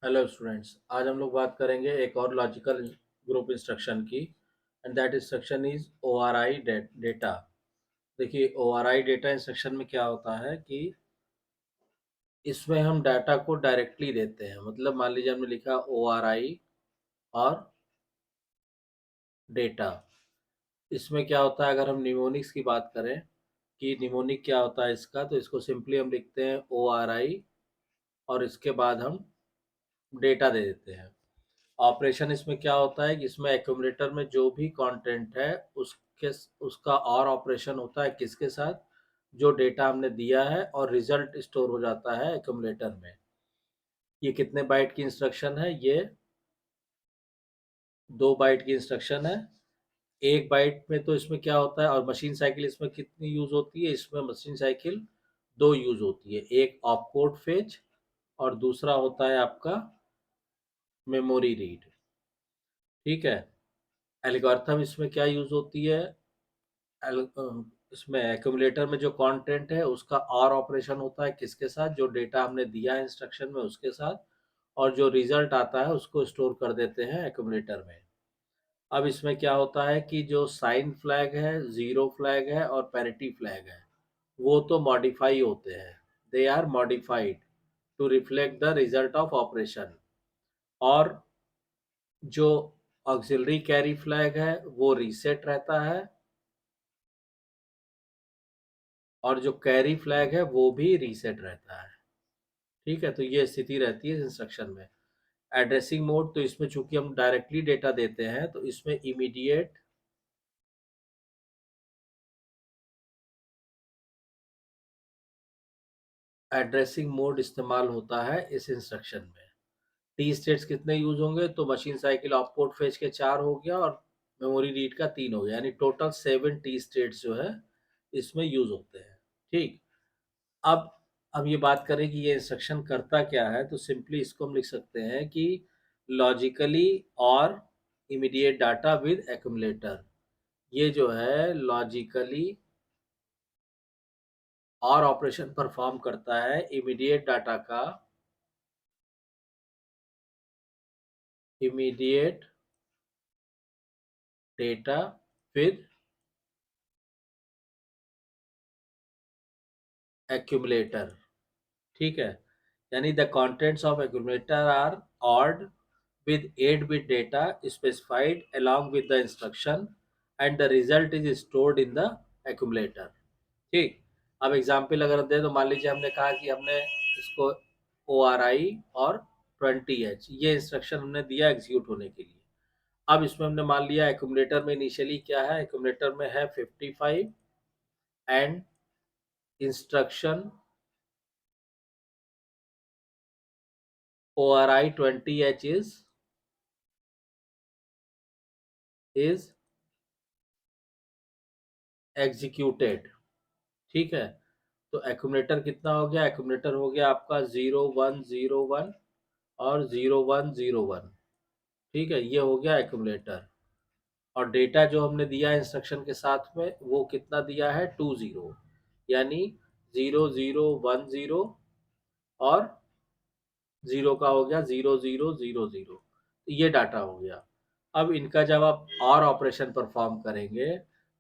Hello students, आज हम लोग बात करेंगे एक और लॉजिकल ग्रुप इंस्ट्रक्शन की। And that instruction is O R I data. देखिए, O R I data instruction में क्या होता है कि इसमें हम डाटा को डायरेक्टली देते हैं। मतलब मान लीजिए हमने लिखा ओ आर आई और डेटा। इसमें क्या होता है, अगर हम निमोनिक्स की बात करें कि निमोनिक क्या होता है इसका, तो इसको सिंपली हम लिखते हैं ओ आर आई और इसके बाद हम डेटा दे देते हैं। ऑपरेशन इसमें क्या होता है कि इसमें एक्यूमुलेटर में जो भी कंटेंट है उसके उसका और ऑपरेशन होता है किसके साथ, जो डेटा हमने दिया है, और रिजल्ट स्टोर हो जाता है एक्यूमुलेटर में। ये कितने बाइट की इंस्ट्रक्शन है? ये 2 बाइट की इंस्ट्रक्शन है। 1 बाइट में तो इसमें क्या होता है, और मशीन साइकिल इसमें कितनी यूज होती है? इसमें मशीन साइकिल 2 यूज होती है, एक ऑपकोड फेच और दूसरा होता है आपका मेमोरी रीड। ठीक है। एल्गोरिथम इसमें क्या यूज होती है? इसमें एक्यूमुलेटर में जो कंटेंट है उसका और ऑपरेशन होता है किसके साथ, जो डेटा हमने दिया है इंस्ट्रक्शन में उसके साथ, और जो रिजल्ट आता है उसको स्टोर कर देते हैं एक्यूमुलेटर में। अब इसमें क्या होता है कि जो साइन फ्लैग है, जीरो फ्लैग है और पैरिटी फ्लैग है, वो तो मॉडिफाई होते हैं। They are modified to reflect the result of operation. और जो ऑक्सिलरी कैरी फ्लैग है वो रीसेट रहता है, और जो कैरी फ्लैग है वो भी रीसेट रहता है। ठीक है, तो ये स्थिति रहती है इंस्ट्रक्शन में। एड्रेसिंग मोड, तो इसमें चूंकि हम डायरेक्टली डेटा देते हैं तो इसमें इमीडिएट एड्रेसिंग मोड इस्तेमाल होता है इस इंस्ट्रक्शन में। टी स्टेट्स कितने यूज होंगे? तो मशीन साइकिल ऑपकोड फेच के 4 हो गया और मेमोरी रीड का 3 हो गया, यानी टोटल 7 टी स्टेट्स जो है इसमें यूज होते हैं। ठीक। अब हम ये बात करें कि ये इंस्ट्रक्शन करता क्या है, तो सिंपली इसको हम लिख सकते हैं कि लॉजिकली और इमीडिएट डाटा विद एक्यूमुलेटर। ये जो है लॉजिकली और ऑपरेशन परफॉर्म करता है इमीडिएट डाटा का, इमीडिएट डेटा विद एक्यूमुलेटर। ठीक है, यानी the contents of accumulator are ORed with 8-bit data specified along with the instruction, and the result is stored in the accumulator। ठीक। अब example अगर दे तो मान लीजिए हमने कहा कि हमने इसको ओ आर आई और 20H ये इंस्ट्रक्शन हमने दिया एग्जीक्यूट होने के लिए। अब इसमें हमने मान लिया एक्यूमुलेटर में इनिशियली क्या है, एक्यूमुलेटर में है 55 and instruction O R I 20H is executed. ठीक है, तो एक्यूमुलेटर कितना हो गया? एक्यूमुलेटर हो गया आपका 0101 और 0101। ठीक है, ये हो गया एक्यूमुलेटर। और डेटा जो हमने दिया इंस्ट्रक्शन के साथ में वो कितना दिया है? 20, यानी 0010 और जीरो का हो गया 0000। ये डाटा हो गया। अब इनका जब आप और ऑपरेशन परफॉर्म करेंगे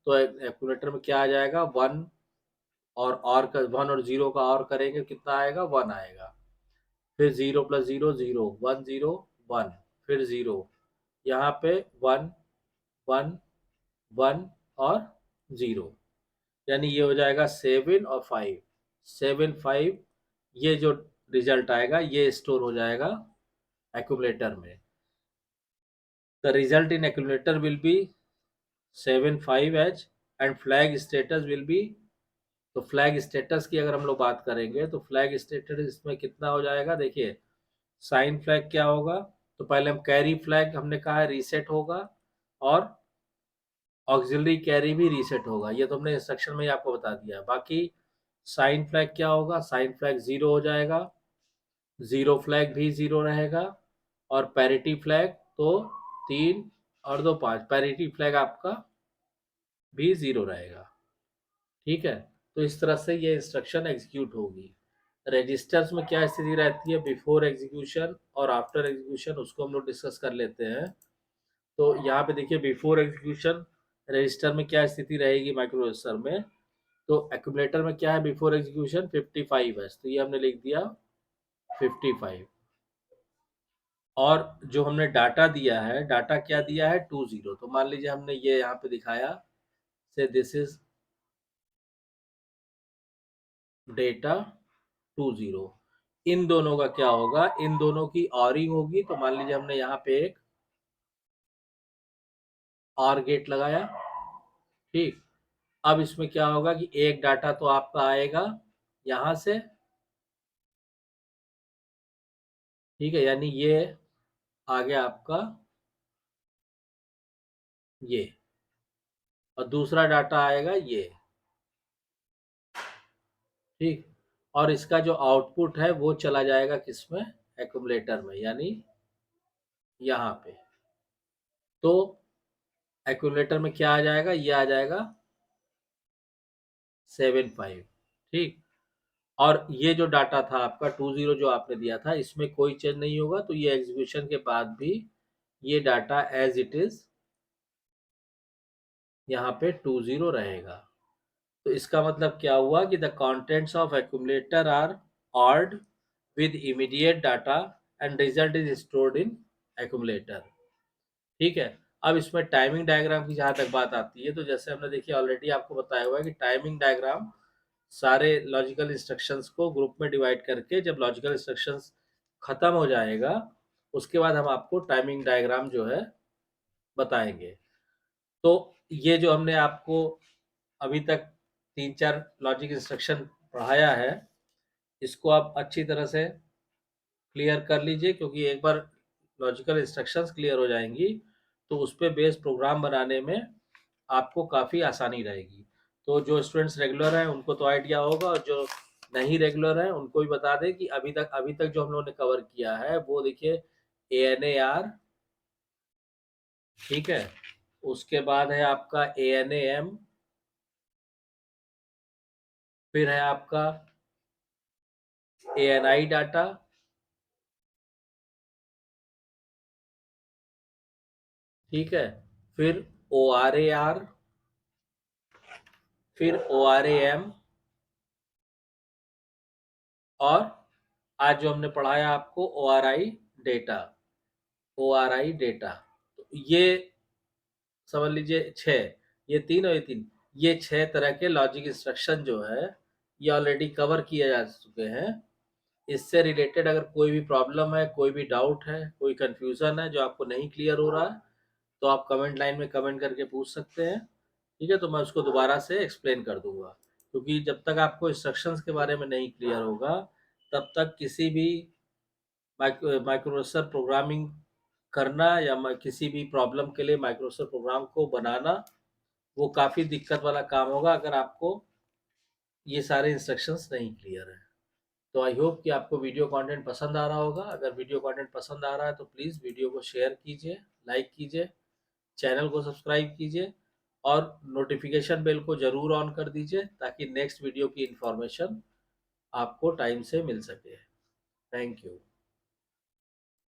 तो एक्यूमुलेटर में क्या आ जाएगा? वन, और का 1 और 0 का और करेंगे कितना आएगा? 1 आएगा। फिर 0 प्लस 0 0, 1 0 1, फिर 0, यहाँ पे 1 1 1 और 0, यानी ये हो जाएगा 7 और 5, 7 5। ये जो रिजल्ट आएगा ये स्टोर हो जाएगा एक्यूमुलेटर में। The result in accumulator will be 75H and flag status will be. तो फ्लैग स्टेटस की अगर हम लोग बात करेंगे तो फ्लैग स्टेटस इसमें कितना हो जाएगा? देखिए, साइन फ्लैग क्या होगा? तो पहले हम कैरी फ्लैग हमने कहा है रीसेट होगा, और ऑक्सिलरी कैरी भी रीसेट होगा। ये तो हमने इंस्ट्रक्शन में ही आपको बता दिया है। बाकी साइन फ्लैग क्या होगा? साइन फ्लैग 0 हो जाएगा, जीरो फ्लैग भी 0 रहेगा, और पैरिटी फ्लैग तो 3 और 2 5, पैरिटी फ्लैग आपका भी 0 रहेगा। ठीक है, तो इस तरह से ये इंस्ट्रक्शन एग्जीक्यूट होगी। रजिस्टर्स में क्या स्थिति रहती है बिफोर एग्जीक्यूशन और आफ्टर एग्जीक्यूशन, उसको हम लोग डिस्कस कर लेते हैं। तो यहाँ पे देखिए बिफोर एग्जीक्यूशन रजिस्टर में क्या स्थिति रहेगी माइक्रो प्रोसेसर में। तो एक्यूमुलेटर में क्या है बिफोर एग्जीक्यूशन 55 है, तो ये हमने लिख दिया 55। और जो हमने डाटा दिया है, डाटा क्या दिया है 20, तो मान लीजिए हमने ये यहाँ पे दिखाया से दिस इज डेटा 20। इन दोनों का क्या होगा, इन दोनों की ऑरिंग होगी, तो मान लीजिए हमने यहाँ पे एक और गेट लगाया। ठीक, अब इसमें क्या होगा कि एक डाटा तो आपका आएगा यहाँ से, ठीक है, यानी ये आ गया आपका ये, और दूसरा डाटा आएगा ये। ठीक, और इसका जो आउटपुट है वो चला जाएगा किसमें, एक्यूमुलेटर में, यानी यहाँ पे। तो एक्यूमुलेटर में क्या आ जाएगा, ये आ जाएगा 75। ठीक, और ये जो डाटा था आपका 20 जो आपने दिया था, इसमें कोई चेंज नहीं होगा, तो ये एग्जीक्यूशन के बाद भी ये डाटा एज इट इज यहाँ पे 20 रहेगा। तो इसका मतलब क्या हुआ कि the contents of accumulator are ORed with immediate data and result is stored in accumulator. ठीक है, अब इसमें टाइमिंग डायग्राम की जहाँ तक बात आती है, तो जैसे हमने देखिए ऑलरेडी आपको बताया हुआ है कि टाइमिंग डायग्राम सारे लॉजिकल इंस्ट्रक्शंस को ग्रुप में डिवाइड करके, जब लॉजिकल इंस्ट्रक्शंस खत्म हो जाएगा उसके बाद हम आपको टाइमिंग डायग्राम जो है बताएंगे। तो ये जो हमने आपको अभी तक 3-4 लॉजिक इंस्ट्रक्शन पढ़ाया है, इसको आप अच्छी तरह से क्लियर कर लीजिए, क्योंकि एक बार लॉजिकल इंस्ट्रक्शंस क्लियर हो जाएंगी तो उस पर बेस प्रोग्राम बनाने में आपको काफ़ी आसानी रहेगी। तो जो स्टूडेंट्स रेगुलर हैं उनको तो आइडिया होगा, और जो नहीं रेगुलर हैं उनको भी बता दें कि अभी तक जो हम लोगों ने कवर किया है वो देखिए ANAR, ठीक है, उसके बाद है आपका ANAM, फिर है आपका ANI डाटा, ठीक है, फिर ORAR, फिर ORAM, और आज जो हमने पढ़ाया आपको ORI डेटा। तो ये समझ लीजिए 6, ये 3 और ये 3, ये 6 तरह के लॉजिक इंस्ट्रक्शन जो है ये ऑलरेडी कवर किए जा चुके हैं। इससे रिलेटेड अगर कोई भी प्रॉब्लम है, कोई भी डाउट है, कोई कंफ्यूजन है जो आपको नहीं क्लियर हो रहा है, तो आप कमेंट लाइन में कमेंट करके पूछ सकते हैं। ठीक है, तो मैं उसको दोबारा से एक्सप्लेन कर दूंगा, क्योंकि जब तक आपको इंस्ट्रक्शंस के बारे में नहीं क्लियर होगा तब तक किसी भी माइक्रोप्रोसेसर प्रोग्रामिंग करना या किसी भी प्रॉब्लम के लिए माइक्रोप्रोसेसर प्रोग्राम को बनाना वो काफ़ी दिक्कत वाला काम होगा अगर आपको ये सारे इंस्ट्रक्शंस नहीं क्लियर है। तो आई होप कि आपको वीडियो कंटेंट पसंद आ रहा होगा। अगर वीडियो कंटेंट पसंद आ रहा है तो प्लीज़ वीडियो को शेयर कीजिए, लाइक कीजिए, चैनल को सब्सक्राइब कीजिए, और नोटिफिकेशन बेल को ज़रूर ऑन कर दीजिए ताकि नेक्स्ट वीडियो की इंफॉर्मेशन आपको टाइम से मिल सके। Thank you.